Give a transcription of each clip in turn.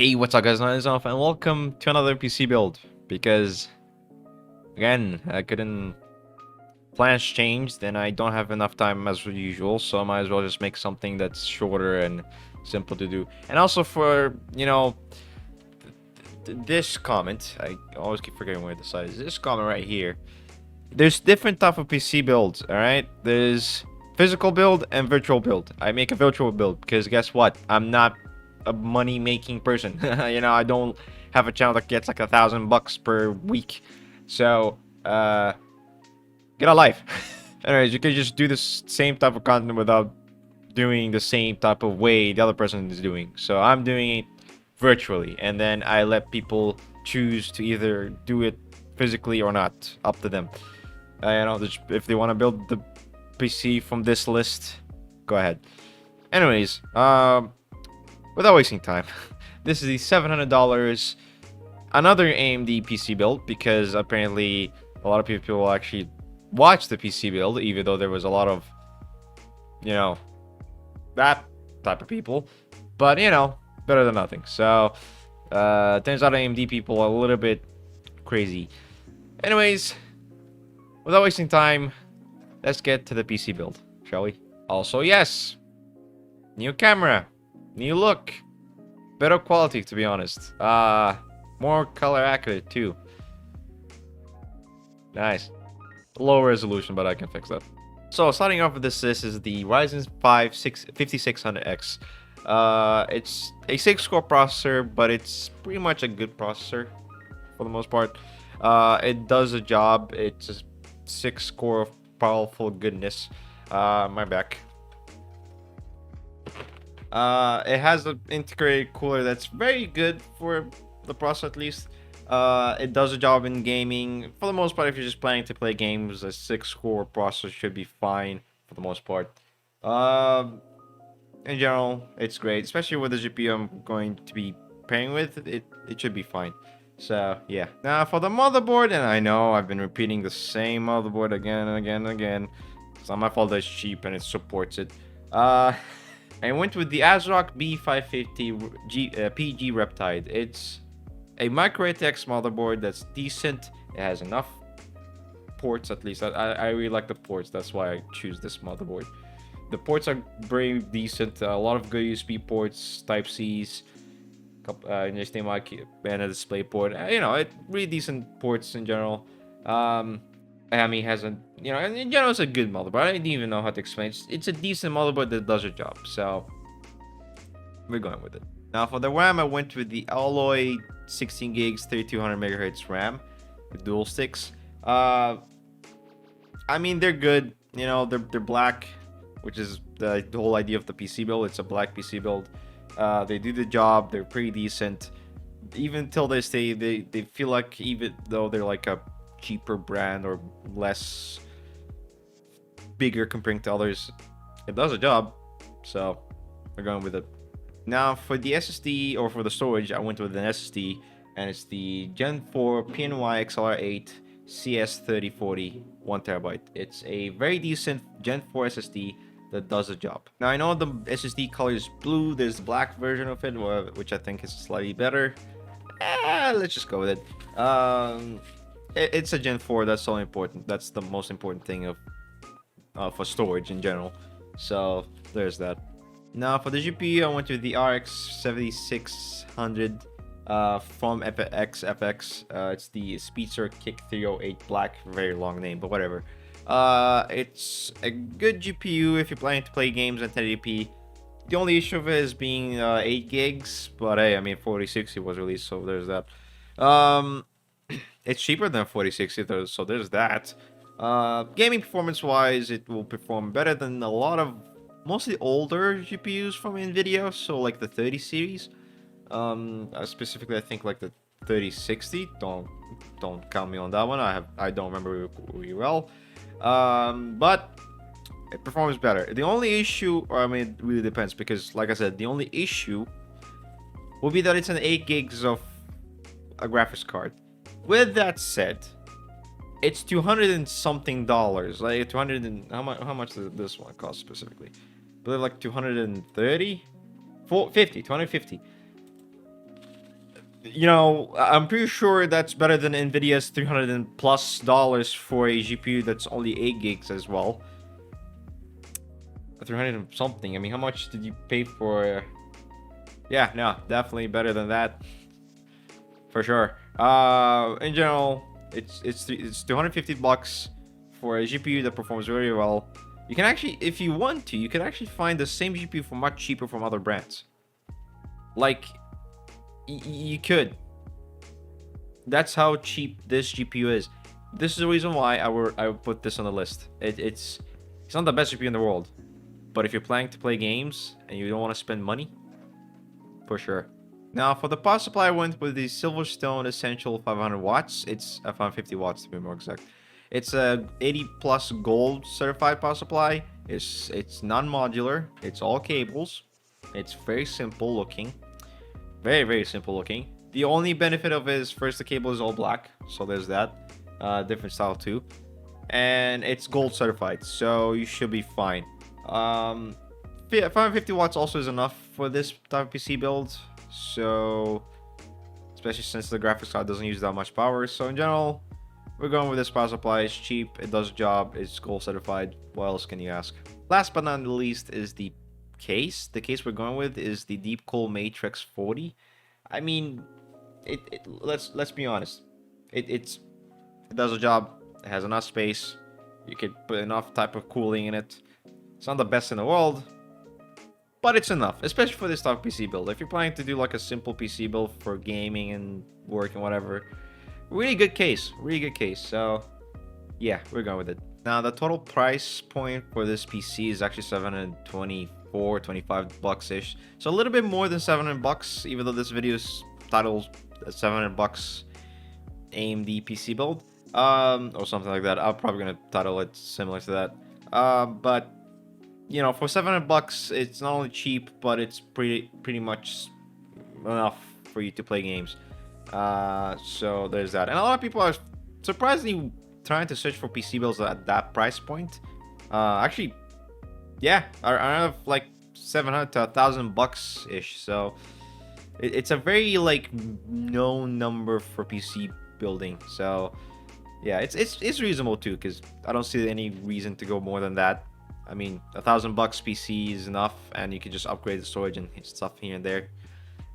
Hey, what's up guys, off and welcome to another PC build. Because, again, I couldn't... Plans changed and I don't have enough time as usual, so I might as well just make something that's shorter and simple to do. And also for, this comment, I always keep forgetting where the side is. This comment right here. There's different type of PC builds, alright? There's physical build and virtual build. I make a virtual build because guess what? I'm not a money-making person. I don't have a channel that gets like $1,000 per week. So, get a life. Anyways, you can just do the same type of content without doing the same type of way the other person is doing. So I'm doing it virtually, and then I let people choose to either do it physically or not. Up to them. If they want to build the PC from this list, go ahead. Anyways, without wasting time, this is the $700 another AMD PC build, because apparently a lot of people will actually watch the PC build, even though there was a lot of, that type of people. But, better than nothing. So, turns out AMD people are a little bit crazy. Anyways, without wasting time, let's get to the PC build, shall we? Also, yes, new camera, new look, better quality, to be honest. More color accurate too. Nice. Low resolution, but I can fix that. So starting off with this is the Ryzen 5 5600X. It's a 6-core processor, but it's pretty much a good processor for the most part. It does a job. It's a 6-core of powerful goodness. My back. It has an integrated cooler that's very good for the processor, at least. It does a job in gaming. For the most part, if you're just planning to play games, a 6-core processor should be fine for the most part. In general, it's great, especially with the GPU I'm going to be pairing with. It should be fine. So, yeah. Now, for the motherboard, and I know I've been repeating the same motherboard again and again and again. It's not my fault that it's cheap and it supports it. I went with the ASRock B550 PG Reptide. It's a micro ATX motherboard that's decent. It has enough ports, at least. I really like the ports. That's why I choose this motherboard. The ports are very decent. A lot of good USB ports, Type Cs, HDMI, and a display port. Really decent ports in general. AMD has a, in general, it's a good motherboard. I didn't even know how to explain it. It's a decent motherboard that does a job. So we're going with it. Now for the RAM, I went with the Alloy 16 gigs, 3200 megahertz RAM with dual sticks. I mean, they're good. They're black, which is the whole idea of the PC build. It's a black PC build. They do the job. They're pretty decent. Even till this day, they feel like, even though they're like a cheaper brand or less bigger comparing to others, it does a job. So we're going with it. Now for the SSD, or for the storage, I went with an SSD, and it's the Gen 4 PNY XLR8 CS3040 1TB. It's a very decent Gen 4 SSD that does the job. Now I know the SSD color is blue. There's the black version of it, which I think is slightly better. Let's just go with it. It's a Gen 4. That's so important. That's the most important thing for storage in general. So there's that. Now for the GPU, I went to the RX 7600 from FX. It's the Speedster Kick 308 Black. Very long name, but whatever. It's a good GPU if you're planning to play games at 1080p. The only issue of it is being 8 gigs, but hey, I mean 4060 was released, so there's that. It's cheaper than 4060, so there's that. Gaming performance wise, it will perform better than a lot of mostly older GPUs from NVIDIA, so like the 30 series. Specifically, I think like the 3060. Don't count me on that one. I don't remember really well. But it performs better. The only issue, or I mean, it really depends, because like I said, the only issue will be that it's an 8 gigs of a graphics card. With that said, it's $200 and something dollars. Like 200 and how much does this one cost specifically? I believe like 230, 250. You know, I'm pretty sure that's better than Nvidia's $300 and plus for a GPU that's only 8 gigs as well. 300 and something. I mean, how much did you pay for? Yeah, no, definitely better than that for sure. In general, it's 250 bucks for a GPU that performs very well. You can actually, if you want to, you can actually find the same GPU for much cheaper from other brands. Like, you could. That's how cheap this GPU is. This is the reason why I would put this on the list. It's not the best GPU in the world, but if you're planning to play games and you don't want to spend money, for sure. Now for the power supply, I went with the Silverstone Essential 500 watts. It's 550 watts to be more exact. It's a 80 plus gold certified power supply. It's non-modular. It's all cables. It's very simple looking. Very simple looking. The only benefit of it is, first, the cable is all black, so there's that. Different style too. And it's gold certified, so you should be fine. 550 watts also is enough for this type of PC build, so especially since the graphics card doesn't use that much power. So in general, we're going with this power supply. It's cheap, it does the job, it's gold certified. What else can you ask? Last but not least is the case. The case we're going with is the Defqwop Matrix 40. I mean, let's be honest. It does the job. It has enough space. You could put enough type of cooling in it. It's not the best in the world, but it's enough, especially for this type of PC build. If you're planning to do like a simple PC build for gaming and work and whatever, really good case. So yeah, we're going with it. Now the total price point for this PC is actually 724, 25 bucks ish. So a little bit more than 700 bucks, even though this video is titled 700 bucks AMD PC build, or something like that. I'm probably gonna title it similar to that. But you know, for 700 bucks, it's not only cheap, but it's pretty much enough for you to play games. So there's that. And a lot of people are surprisingly trying to search for PC builds at that price point. Actually, yeah, I have like 700 to 1,000 bucks ish. So it's a very like known number for PC building. So yeah, it's reasonable too, because I don't see any reason to go more than that. I mean, 1,000 bucks PC is enough, and you can just upgrade the storage and stuff here and there.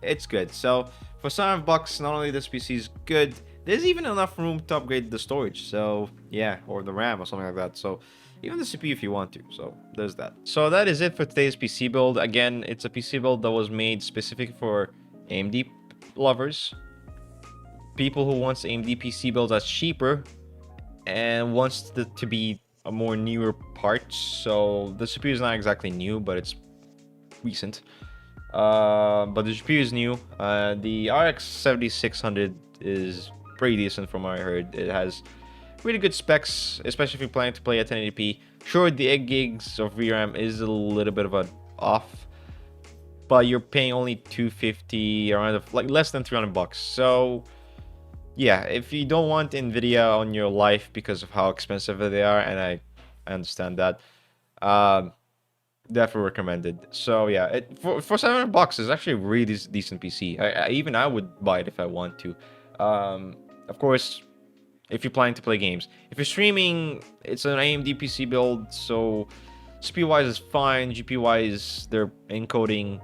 It's good. So for 700 bucks, not only this PC is good, there's even enough room to upgrade the storage. So yeah, or the RAM or something like that. So even the CPU if you want to. So there's that. So that is it for today's PC build. Again, it's a PC build that was made specific for AMD lovers, people who wants AMD PC builds that's cheaper and wants to be a more newer part. So the CPU is not exactly new, but it's recent. But the GPU is new. The RX 7600 is pretty decent from what I heard. It has really good specs, especially if you're planning to play at 1080p. Sure, the 8 gigs of VRAM is a little bit of an off, but you're paying only 250, around like less than 300 bucks. So yeah, if you don't want Nvidia on your life because of how expensive they are, and I understand that, definitely recommended. So yeah, for 700 bucks is actually a really decent PC. Even I would buy it if I want to. Of course, if you're planning to play games. If you're streaming, it's an AMD PC build, so CPU wise is fine. GPU wise, their encoding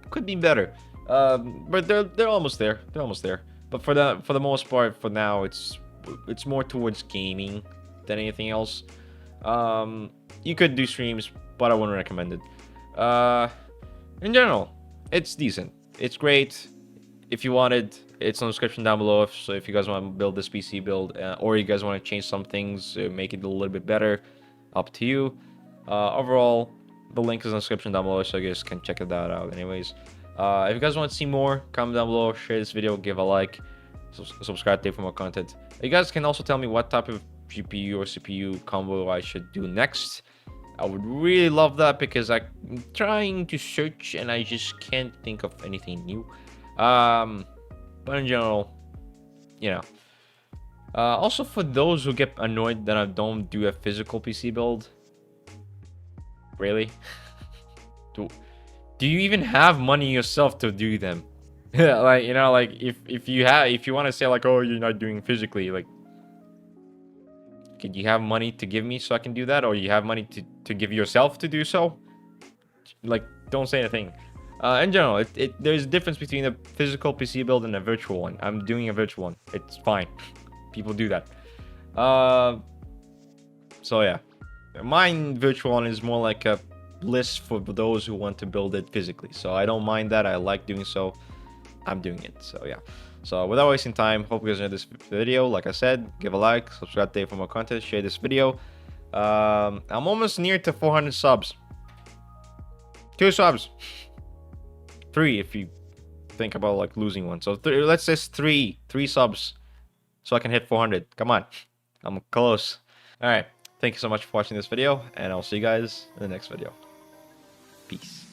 could be better, but they're almost there. But for the most part, for now, it's more towards gaming than anything else. You could do streams, but I wouldn't recommend it. In general, it's decent. It's great. If you wanted, it's on the description down below. So if you guys want to build this PC build, or you guys want to change some things, make it a little bit better, up to you. Overall, the link is in the description down below, so you guys can check that out anyways. If you guys want to see more, comment down below, share this video, give a like, subscribe for more content. You guys can also tell me what type of GPU or CPU combo I should do next. I would really love that, because I'm trying to search and I just can't think of anything new. But in general, you know. Also, for those who get annoyed that I don't do a physical PC build, really? Do you even have money yourself to do them? Like, you know, like if you want to say like, oh, you're not doing physically, like, could you have money to give me so I can do that, or you have money to give yourself to do so? Like, don't say anything. In general, there's a difference between a physical PC build and a virtual one. I'm doing a virtual one. It's fine. People do that. So yeah, mine virtual one is more like a list for those who want to build it physically. So I don't mind that. I like doing so. I'm doing it. So yeah. So without wasting time, hope you guys enjoyed this video. Like I said, give a like, subscribe today for more content, share this video. I'm almost near to 400 subs. 2 subs. 3 if you think about like losing one. So let's say 3 subs so I can hit 400. Come on. I'm close. All right. Thank you so much for watching this video, and I'll see you guys in the next video. Peace.